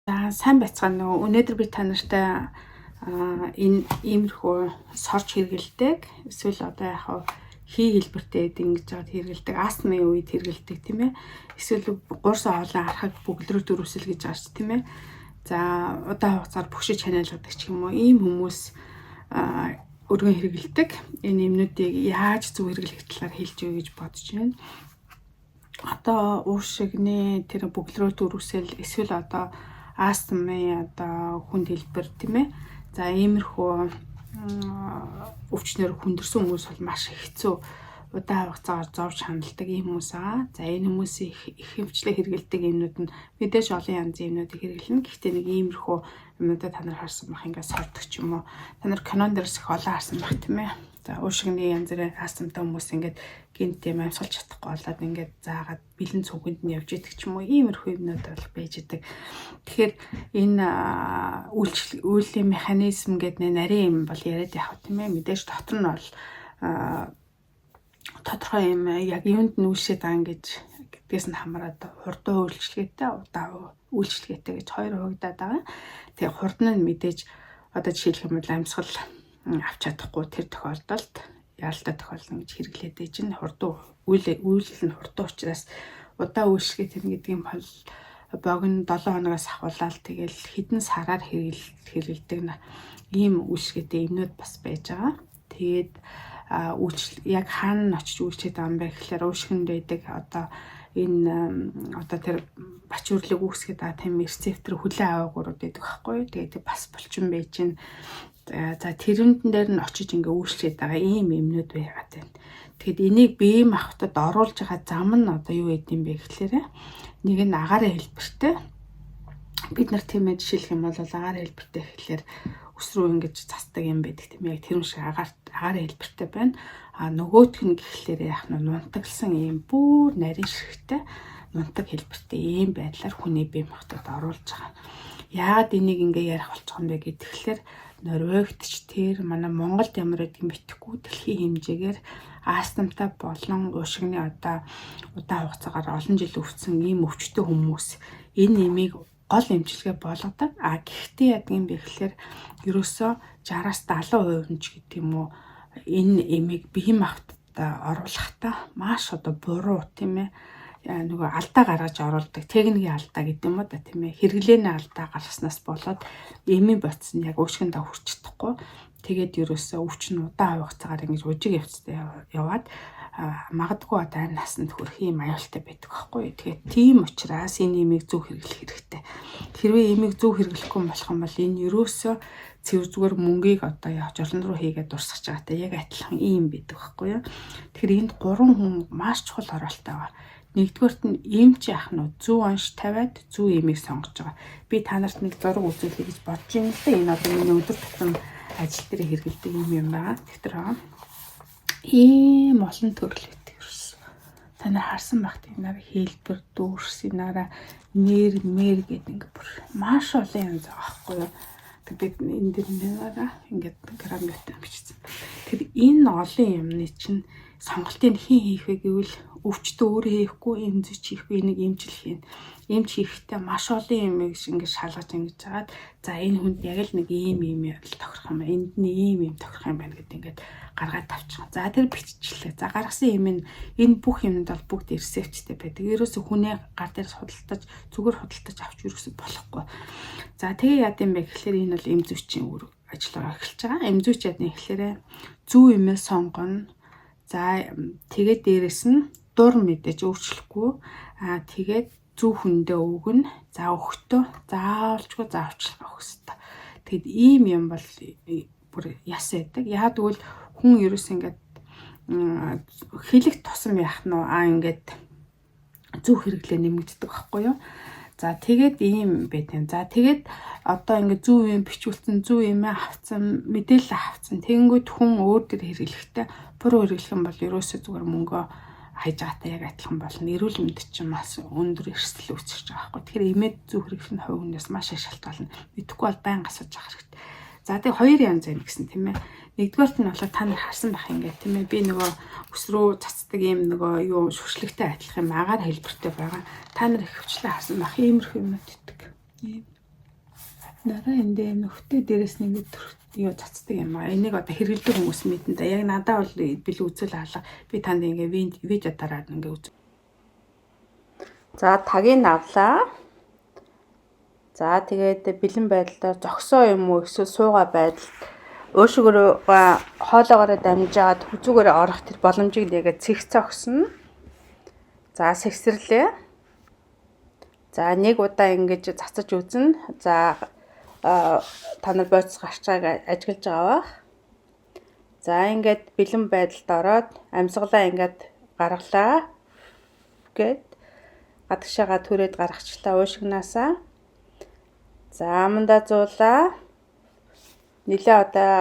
За сайн байцгаана уу. Өнөөдөр би та нартай энэ иймэрхүү сорж хэрэгэлдэг эсвэл одоо яхав хий хэлбэртэй ингэж жаад хэрэгэлдэг астмын үед хэрэгэлдэг тийм ээ. Эсвэл гурс оолоо харахад бөглөрөө дөрвсөл гэж байгаа ч тийм ээ. За удаан хугацаар бөхшөж ханиалгадаг ч юм уу ийм хүмүүс өргөн хэрэгэлдэг. Энэ юмнуудыг яаж зөв хэрэглэх талаар хэлж өгье гэж бодож байна. Одоо уушигны тэр бөглөрөө дөрвсөл эсвэл одоо астмын одоо хүнд хэлбэр тийм ээ. За иймэрхүү өвчнөр хүндэрсэн хүмүүс бол маш хэцүү удаан хугацаагаар зовж хандлагдаг ийм хүмүүс аа. За энэ хүмүүсийн их хэмжлэг хэрэгэлдэг юмнууд нь мэдээж олон янзын юмнуудыг хэрэглэнэ. Гэхдээ нэг иймэрхүү юмнуудаа та нар харсан бах ингээд сордог ч юм уу. Та нар кинон дээрс их олон харсан бах тийм ээ. За уушигны янз бүрийн астмтай хүмүүс ингээд гинт юм амьсгалж чадахгүй болоод ингээд заагаад бэлэн цүнхэнд нь явж идэг ч юм уу. Иймэрхүү юмнууд бол байж идэг. Тэгэхээр энэ үйлчлэлийн механизм гэдэг нарийн юм бол яриад явах тийм ээ. Мэдээж дотор нь бол тодорхой юм яг юунд нь үйлшээд байгаа гэж гэдгээс нь хамаарат хурдан үйлчлэгээтэй удаан үйлчлэгээтэй гэж хоёр хуваагдаад байгаа. Тэгээ хурдан нь мэдээж одоо жишээлх юм бол амьсгал авч чадахгүй тэр тохиолдолд яалтай тохиолдно гэж хэрэглээд байж нь хурдан үйлэл нь хурдан учраас удаан үйлчлэгээ тэр гэдэг юм бол богино 7 хоногоос ахуулаад тэгэл хэдэн сараар хэрэгэлдэг ийм үйлчлэгээтэй юмнууд бас байж байгаа. Тэгээд яг хаана очиж үйлчлээд байгаа юм бэ гэхээр уушгинд байдаг одоо энэ одоо тэр бачуурлыг үүсгээд байгаа тийм рецептор хүлэн аваагуурууд байдаг байхгүй. Тэгээд бас булчин байж гин. За тэрэн дээр нь очиж ингээ үйлчлээд байгаа ийм юмнууд байгаад байна. Тэгэхэд энийг биеийн махбодод оруулж байгаа зам нь одоо юу гэдэг юм бэ гэхээр нэг нь агаарын хэлбэртэй. Бид нар тийм ээ жишээлх юм бол агаарын хэлбэртэй гэхэлэр өс рүү ингэж цацдаг юм байдаг тийм яг тэр шиг агаарын хэлбэртэй байна. А нөгөөх нь гэхэлэр яах нь нунтагласан ийм бүр нарийн ширхтэй нунтаг хэлбэртэй ийм байдлаар хүний бие махбодод оруулж байгаа. Яагаад энийг ингээ ярих болчих юм бэ гэхээр Норвегт ч тэр манай Монголд ямар гэдэг юм битгэхгүй дэлхийн хэмжээгээр астмтай болон уушигны одоо удаан хугацаагаар олон жил өвчсөн ийм өвчтөй хүмүүс энэ нэмийг гол эмчилгээ болгодог. А гэхдээ яадаг юм бэ гэхээр ерөөсөө 60-аас 70% нь ч гэдэг юм уу энэ эмийг биеийн махбодод оруулахдаа маш одоо буруу тийм ээ нөгөө алдаа гаргаж оруулдаг техникийн алдаа гэдэг юм уу да тийм ээ хэрэглээний алдаа гаргаснаас болоод эмийн бодис нь яг уушгиндаа хүрч чадахгүй тэгээд ерөөсөө өвчин удаан хугацаагаар ингэж ужиг явцтай яваад магадгүй одоо амь насанд хүрэх юм аюултай байдаг байхгүй. Тэгээд тийм учраас энэ эмийг зөв хэрэглэх хэрэгтэй. Хэрвээ эмийг зөв хэрэглэхгүй болох юм бол энэ ерөөсөө цэвэр зүгээр мөнгийг одоо явж олон руу хийгээд дурсах чагаатай яг адилхан ийм байдаг байхгүй юу. Тэгэхээр энд 3 хүн маш чухал оролттой байгаа. Нэгдүгээрт нь эмч яах нь зөв онш тавиад зөв эмийг сонгож байгаа. Би та нарт нэг зураг үзүүлэе гэж бодож байна л да. Энэ одоо миний өдөр тутам ажил дээр хэрэгэлдэг юм байгаа. Тэр ийм олон төрөл өгдөг ерөөс. Та нар харсан багт энэ хэлбэр дүүрс энараа нэр мэр гэдэг ингээ бүр маш олон янз байгаа байхгүй юу. Бид энэ дэр нэраа ингээд граммтай бичсэн. Тэр энэ олон юмны чинь сонголтыг хэн хийх вэ гэвэл өвчтөө өөрөө хийхгүй эмзэж хийхгүй нэг эмчил хийн. Эмч хийхдээ маш олон юм ингэж шалгаж ингэж жагаад за энэ хүнд яг л нэг ийм тохирох юм. Энд нь ийм тохирох юм байна гэдэг ингээд гаргаад тавьчихсан. За тэр биччихлээ. За гаргасан юм энэ бүх юмд бол бүгд рецепттэй байдаг. Ерөөсө хүнээ гар дээрс худалдаж зүгээр худалдаж авч ерөөсө болохгүй. За тэгээ яд юм бэ гэхээр энэ бол эмзүүчийн ажиллагаа эхэлж байгаа. Эмзүүч яд нь гэхээр зөв юмээ сонгоно. За тэгээд дээрэс нь дур мэдээж өөрчлөхгүй. Тэгээд зөв хүндээ өгнө. За өгтөө заавалчгүй заавчлага өгөх хэрэгтэй. Тэгэд ийм юм бол бүр яс байдаг. Яг тэгвэл хүн ерөөс ингээд хэлэх тусам яах нь ингээд зөв хэрэглээ нэмэгддэг байхгүй юу? За тэгээд ийм байт юм. За тэгээд одоо ингээд зөв юм бичүүлсэн, зөв юм авцсан, мэдээлэл авцсан. Тэгэнгүүт хүн өөр төр хэрэглэхдээ буруу хэрэглэх юм бол ерөөсөө зүгээр мөнгөө хайж байгаатай яг адилхан болно. Эрүүл мэндэд чинь бас өндөр эрсдэл үүсгэж байгаа байхгүй. Тэгэхээр эмээд зөв хэрэглэх нь хувь хүнээс маш их шалтгаална. Мэдэхгүй бол байнга асууж авах хэрэгтэй. За тэгээ хоёр янз байна гэсэн тийм ээ. Нэгдүгээрт нь болохоор та нар харсан байх ингээд тийм ээ. Би нөгөө өс рүү цацдаг юм нөгөө юу шүршлэгтэй адилхан агаар хэлбэртэй байгаа. Та нар их хвчлээ харсан байх. Иймэрхүү юмнууд итдэг. Дараа эндээ нөхдөд дээрэс нь ингэ юу цацдаг юм аа. Энийг одоо хэрэглэдэг хүмүүс мэднэ да. Яг надад бол бэлэн үзүүл алга. Би танд ингэ видео дараад ингэ үз. За тагийг авлаа. За тэгээд бэлэн байдлаар зогсоо юм уу эсвэл суугаа байдалд уушгироо хоолоогоор дамжаад хүзүүгээр орох тэр боломжийг нэгээд цэгцогсно. За сэгсэрлээ. За нэг удаа ингэж цацаж үзнэ. За та нар бодис гарчгааг ажиглаж байгаа бах. За ингээд бэлэн байдалд ороод амьсгалаа ингээд гаргалаа гэд гадагшаага түрээд гаргачлаа уушгинаасаа. За амандаа зуулаа. Нилээ одоо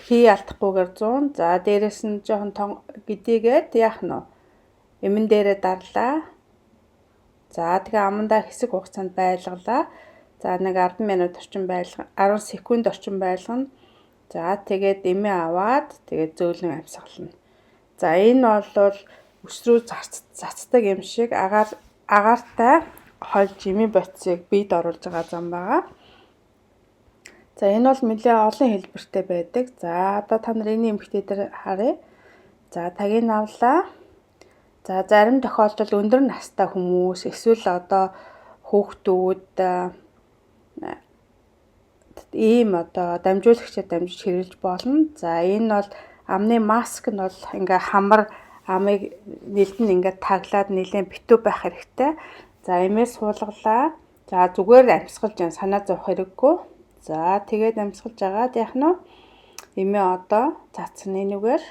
хий алдахгүйгээр 100. За дээрэс нь жоохон гэдийгээд яах нь вэ? Эмэн дээрээ дарлаа. За тэгээ амандаа хэсэг хугацаанд байлгалаа. За нэг 10 минут орчим байлгана. 10 секунд орчим байлгана. За тэгээд эмээ аваад тэгээд зөөлөн амьсгална. За энэ бол өс рүү цацдаг юм шиг агаартай хол жимийн бодисыг бийд оруулж байгаа зам байгаа. За энэ бол нэлээд олон хэлбэртэй байдаг. За одоо та нар энэ эмэгтэйдэр харъя. За тагийг авлаа. За зарим тохиолдолд өндөр настай хүмүүс эсвэл одоо хүүхдүүд ийм одоо дамжуулагчид дамжиж хэрэглэж болно. За энэ бол амны маск нь бол ингээ хамар амыг нэлдэн ингээ таглаад нэлээд битүү байх хэрэгтэй. За эмээс суулгалаа. За зүгээр амьсгалж санаа зовох хэрэггүй. За тэгээд амьсгалж агаад яах нь эмээ одоо цацны нүгээр.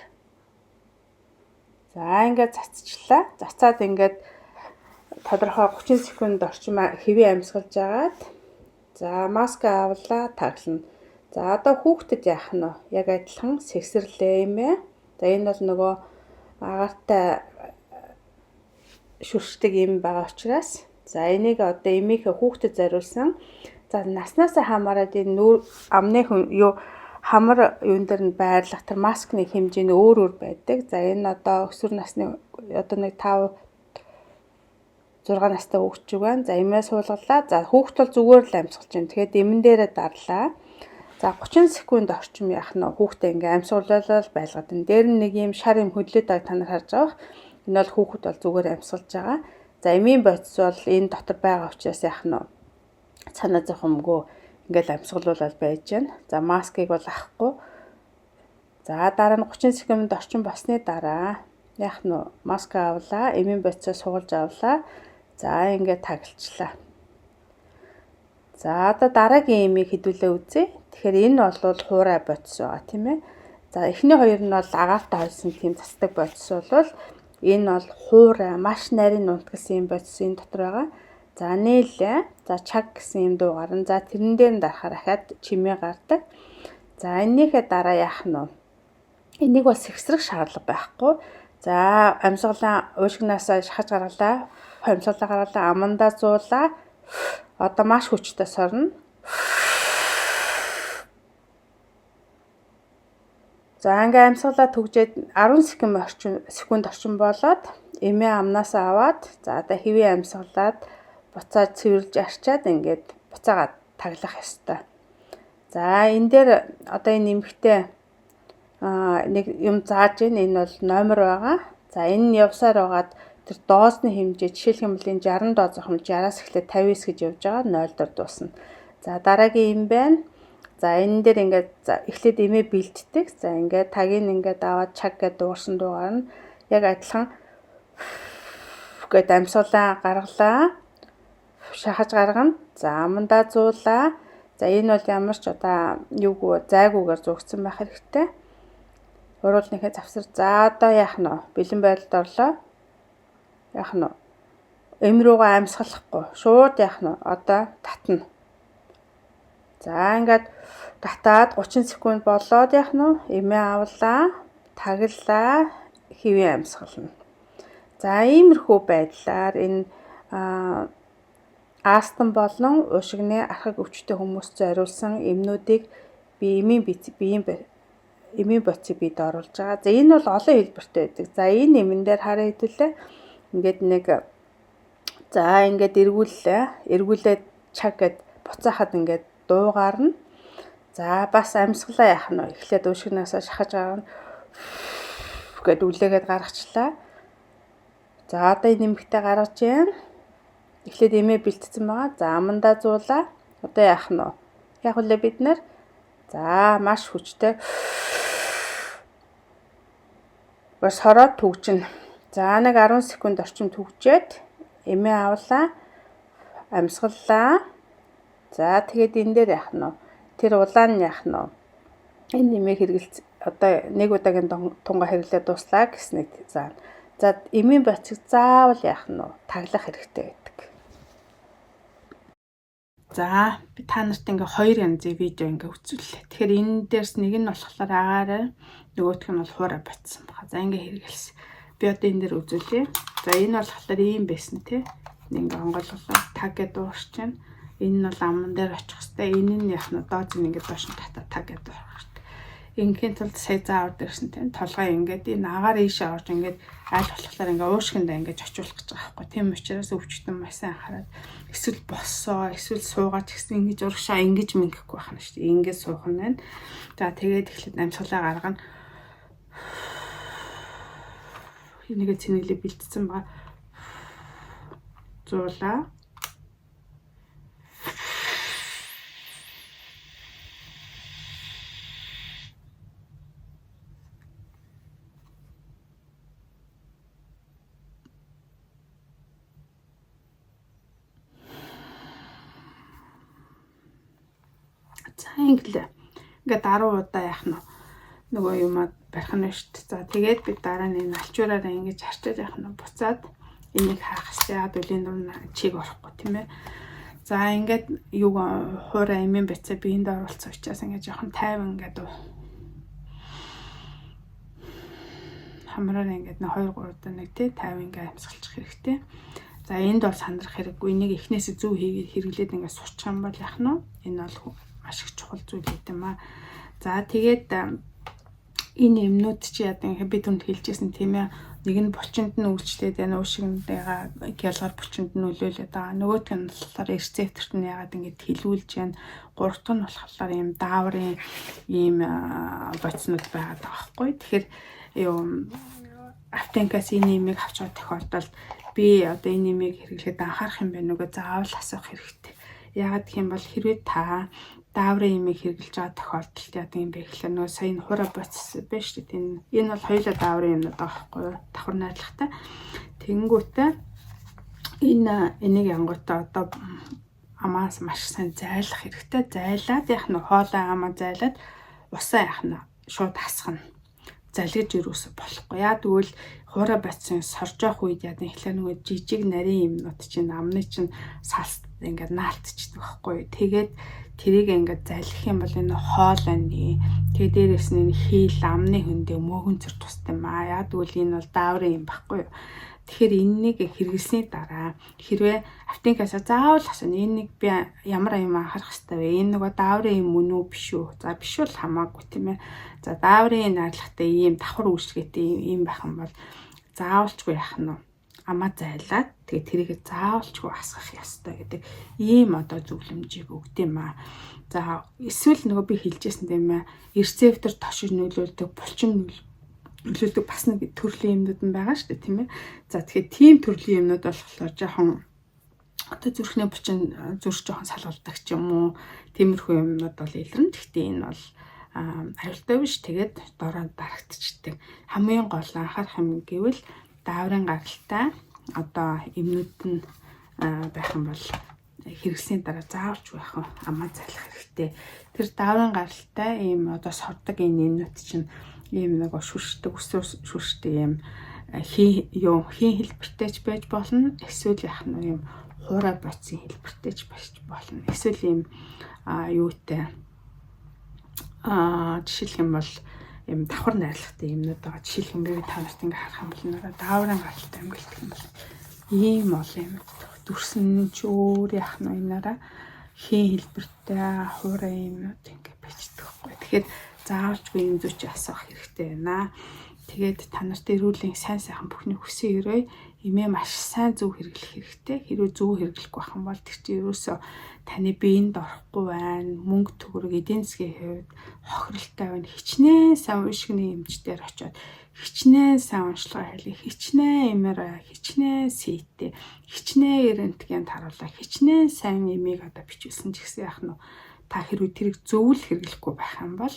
За ингээд цацчлаа. Цацаад ингээд тодорхой 30 секунд орчим хэвээ амьсгалж агаад за маск авлаа таглана. За одоо хүүхдэд яах нь яг адилхан сэгсэрлээ эмээ. За энэ бол нөгөө агаартай шүршдэг юм байгаа учраас за энийг одоо эмийнхээ хүүхдэд зориулсан. За наснаасаа хамаараад энэ амны хамар юун дээр нь байрлах тэр маскны хэмжээ нь өөр байдаг. За энэ одоо өсвөр насны одоо нэг 5 6 настай хүүхд байна. За эмээ суулгалаа. За хүүхд бол зүгээр л амьсгалж байна. Тэгэхээр эмэн дээрээ дарлаа. За 30 секунд орчим яах нь хүүхдээ ингээ амьсгалуулаад байлгаад энэ дээр нэг юм шар юм хөдлөд байгааг та нар харж байгаа. Энэ бол хүүхэд бол зүгээр амьсгалж байгаа. За эмийн бодис бол энэ дотор байгаа учраас яах нь санаа зовхомгүй ингээл амьсгалуулаад байж байна. За маскыг бол авахгүй. За дараа нь 30 секунд орчим болсны дараа яах нь маск авлаа, эмийн бодисоо суулж авлаа. За ингээд таглалчлаа. За одоо дараагийн эмийг хэдүүлээ үзье. Тэгэхээр энэ бол хуурай бодис байгаа тийм ээ. За эхний хоёр нь бол агаартай холсон тийм цацдаг бодис бол энэ бол хуурай маш нарийн нунт гэсэн юм бодис энэ дотор байгаа. За нээлээ. За чаг гэсэн юм дуу гарна. За тэрэн дээр нь дарахаар ахаад чимээ гардаг. За энэнийхээ дараа яах нь вэ? Энийг бол сэгсрэх шаардлага байхгүй. За амьсгалаа уушгинаасаа шахаж гаргалаа. Амьсгалаа гаргалаа, амандаа зуулаа. Одоо маш хүчтэй сорно. За ингээ амьсгалаа төгжээд 10 секунд орчим болоод эмээ амнаасаа аваад за одоо хэвээ амьсгалаад буцаад цэвэрлж арчаад ингээд буцаагаад таглах ёстой. За энэ дээр одоо энэ нэмэгтэй нэг юм зааж ийн энэ бол номер байгаа. За энэ нь явсаар байгаад тэр доозны хэмжээ жишээлх юм бол энэ 60 дооз ахмал 60-аас эхлээд 59 гэж явж байгаа 0 дээр дуусна. За дараагийн юм байна. За энэ дээр ингээд эхлээд эмээ бэлддэг. За ингээд тагийг ингээд аваад чаг гэдэг дуурсан дуугаар нь яг адилхан гээд амьсгалаа гаргалаа. Шахаж гаргана. За амандаа зуулаа. За энэ бол ямар ч одоо зайгүйгээр зургсан байх хэрэгтэй. Уруулныхээ завсар. За одоо яах нь вэ? Бэлэн байдалд орлоо. Яах нь вэ? Эм рүүгээ амьсгалахгүй. Шууд яах нь вэ? Одоо татна. За ингээд татаад 30 секунд болоод яах нь вэ? Эмээ авлаа, таглаа, хэвээ амьсгална. За иймэрхүү байдлаар энэ астм болон уушигны архаг өвчтөй хүмүүст зориулсан эмнүүдийг эмийн бодисыг бид оруулж байгаа. За энэ бол олон хэлбэртэй байдаг. За энэ эмэн дээр хараа хэдүүлээ. Ингээд нэг за ингээд эргүүлээд чаг гэд буцаахад ингээд дуугаар нь. За бас амьсгалаа яах нь эхлээд уушгинасаа шахаж гаргана. Гэт үлээгээд гаргачлаа. За одоо энэ нэмэгтэй гаргаж байна. Эхлээд эмээ бэлтцсэн байгаа. За амандаа зуулаа. Одоо яах нь вэ? Яг үлээ бид нэр за маш хүчтэй бас хороод түгжин. За нэг 10 секунд орчим түгжээд эмээ авлаа. Амьсгаллаа. За тэгээд энэ дээр яах нь вэ? Тэр улаан нь яах нь вэ? Энэ нэмээ хэрэгэлц одоо нэг удаагийн тунгаа хэрэглээд дуслаа гэснэг заана. За эмийн боцыг заавал яах нь вэ? Таглах хэрэгтэй гэдэг. За би та нарт ингээ хоёр янзын видео ингээ үзүүллээ. Тэгэхээр энэ дээрс нэг нь болохоор агаараа нөгөөх нь бол хуурай батсан баха. За ингээ хэрэгэлсэн. Би одоо энэ дээр үзүүлье. За энэ болохоор ийм байсан тий. Ингээ онголголоо таг гэдэг дуурч байна. Энэ нь бол аман дээр очих хэвээр. Энэ нь яах нь дооц нь ингээ доош нь татаа таг гэдэг дуурч. Ингийн тулд сая заавар дээрсэн тийм толгой ингээд энэ агаар ийшээ орж ингээд аль болохоор ингээ уушгиндаа ингээд очиулах гэж байгаа байхгүй. Тийм учраас өвчтөн маш сайн анхаарал эсвэл боссоо эсвэл суугаад гэсэн ингэж урагшаа ингэж мингэхгүй байна шүү дээ. Ингэж суух нь байна. За тэгээд эхлээд амьсгалаа гаргана. Энийгээ цэнэглээ бэлтцсэн ба зуулаа. За инглээ. Ингээд 10 удаа яах нь нөгөө юмаа барих нь шүү дээ. За тэгээд бид дараа нь энэ алчуураараа ингэж харчаад яах нь буцаад энийг хаах хэрэгтэй. Яг үлийн дунд чиг орохгүй тийм ээ. За ингээд юу хуурай эмийн бацаа биеинд оруулсан учраас ингээд жоохон тайван ингээд хамраар ингээд 2 3 удаа нэг тий тайван ингээд амьсгалчих хэрэгтэй. За энд бол сандрах хэрэггүй. Энийг эхнээсээ зөв хийгээд хэрэглээд ингээд сурчих юм бол яах нь энэ бол маш их чухал зүйл гэдэм аа. За тэгээд энэ юмнууд чи яадаг би түнд хэлжсэн тийм ээ. Нэг нь булчинд нь үйлчлээд байна. Уушгинтэйга гялгар булчинд нь нөлөөлөд байгаа. Нөгөөх нь болохоор рецепторт нь яагаад ингэж хилүүлж байна. Гурав дахь нь болохоор ийм дааврын ийм боцнууд байгаа байхгүй. Тэгэхээр юу аптекаас энэ нэмийг авч байгаа тохиолдолд би одоо энэ нэмийг хэрэглээд анхаарах юм байна уу гэж заавал асуух хэрэгтэй. Яагаад гэх юм бол хэрвээ та дааврын нэмийг хэрэглэж байгаа тохиолдолд яадаг юм бэ гэхээр нөгөө сая хуурай боц байна шүү дээ. Энэ бол хоёулаа дааврын юмнууд байгаа байхгүй юу? Давхар найдлагатай. Тэнгүүтээ энийг янгуудаа одоо амаас маш сайн зайлах хэрэгтэй. Зайлаад яах нь хоолой амаа зайлаад усаа яах нь шууд хасах нь. Залгиж юусоо болохгүй. Яа тэгвэл хуурай бацсан сорж явах үед яадаг ихлээр нөгөө жижиг нарийн юмнууд чинь амны чинь салс ингээд наалтчихдаг байхгүй. Тэгээд тэрийг ингээд залгих юм бол энэ хоол байна. Тэгээ дээрээс нь энэ хийл амны хөндөө мөөгөн зэр тустай юм аа. Яа тэгвэл энэ бол дааврын юм байхгүй. Тэгэхээр энэнийг хэрэглэсний дараа хэрвээ аптекаас заавал асууна. Энэ нэг би ямар юм анхаарах хэрэгтэй вэ? Энэ нөгөө дааврын юм мөн үү биш үү? За биш бол хамаагүй тийм ээ. За дааврын найрлагатай ийм давхар үйлчлэгээтэй ийм байх юм бол заавалчгүй яах нь амаа зайлаад тэгээ тэрийг заавалчгүй асгах ёстой гэдэг ийм одоо зөвлөмжийг өгд юм аа. За эсвэл нөгөө би хэлжсэн тийм ээ. Рецептор тошиж нөлөөлдөг, булчин нөлөөлдөг бас нэг төрлийн юмнууд нь байгаа шүү дээ тийм ээ. За тэгэхээр тийм төрлийн юмнууд болохоор жоохон одоо зүрхний булчин зүрх жоохон салгуулдаг ч юм уу. Тиймэрхүү юмнууд бол илэрнэ. Гэхдээ энэ бол аюултай биш. Тэгээд дороо дарагдчихдаг. Хамгийн гол анхаарах юм гэвэл дааврын гаралтай одоо эмнүүд нь байх юм бол хэрэгсний дараа заавч байх амаа зайлах хэрэгтэй. Тэр дааврын гаралтай ийм одоо сордог энэ эмнүүд чинь ийм нэг шүршдэг өсвөр шүршдэг ийм хийн хэлбэртэйч байж болно. Эсвэл яах нь ийм хуурай боцсон хэлбэртэйч байж болно. Эсвэл ийм юутай жишээлх юм бол юм давхар найрлагатай юмнууд байгаа. Жишээлх юм би та нарт ингээ харах юм бол нэрээ дааврын гаралтай юм гэлтэх юм бол ийм олон юм. Дүрсэн ч өөр яах нь энараа хийн хэлбэртэй хуурай юмнууд ингээ бичдэг байхгүй. Тэгэхээр заавалчгүй юм зүйч асуух хэрэгтэй байна. Тэгээд та нарт эрүүлийн сайн сайхан бүхний хүсэн өрөө эмээ маш сайн зөв хэрэглэх хэрэгтэй. Хэрвээ зөв хэрэглэхгүй байх юм бол тэр чинь ерөөсөө таны биеинд орохгүй байна. Мөнгө төгрөг эдийн засгийн хувьд хохиролтой байна. Хичнээн сайн уушгины эмчдэр очиод хичнээн сайн уншлага хийлээ. Хичнээн MRI, хичнээн CT, хичнээн рентген харуулаа. Хичнээн сайн эмийг одоо бичүүлсэн ч гэсэн яах нь та хэрвээ тэрийг зөв л хэрэглэхгүй байх юм бол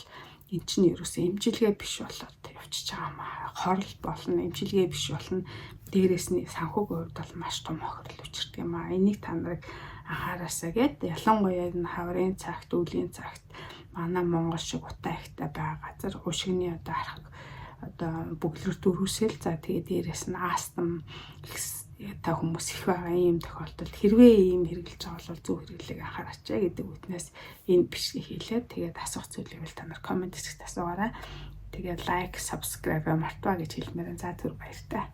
эн чинь ерөөсөө эмчилгээ биш болоод явчихж байгаа маа. Хорл болно, эмчилгээ биш болно. Дээрээс нь санхүүгийн хувьд бол маш том хохирол учирдаг юм аа. Энийг та нарыг анхаараасаа гээд ялангуяа энэ хаврын цагт, өглөөний цагт манай Монгол шиг утаа ихтэй байгаа газар уушгины одоо харах одоо бүглэр дөрвөсөл за тэгээ дээрээс нь астм та хүмүүс их байгаа ийм тохиолдолд хэрвээ ийм хэрэгжилж байгаа бол зөв хэрэглээг анхаараач гэдэг үтнээс энэ бичгийг хийлээ. Тэгээд асуух зүйлийг та нар комент хэсэгт асуугаарай. Тэгээд лайк, subscribe мартаа гэж хэлмээрэн за түр баяртай.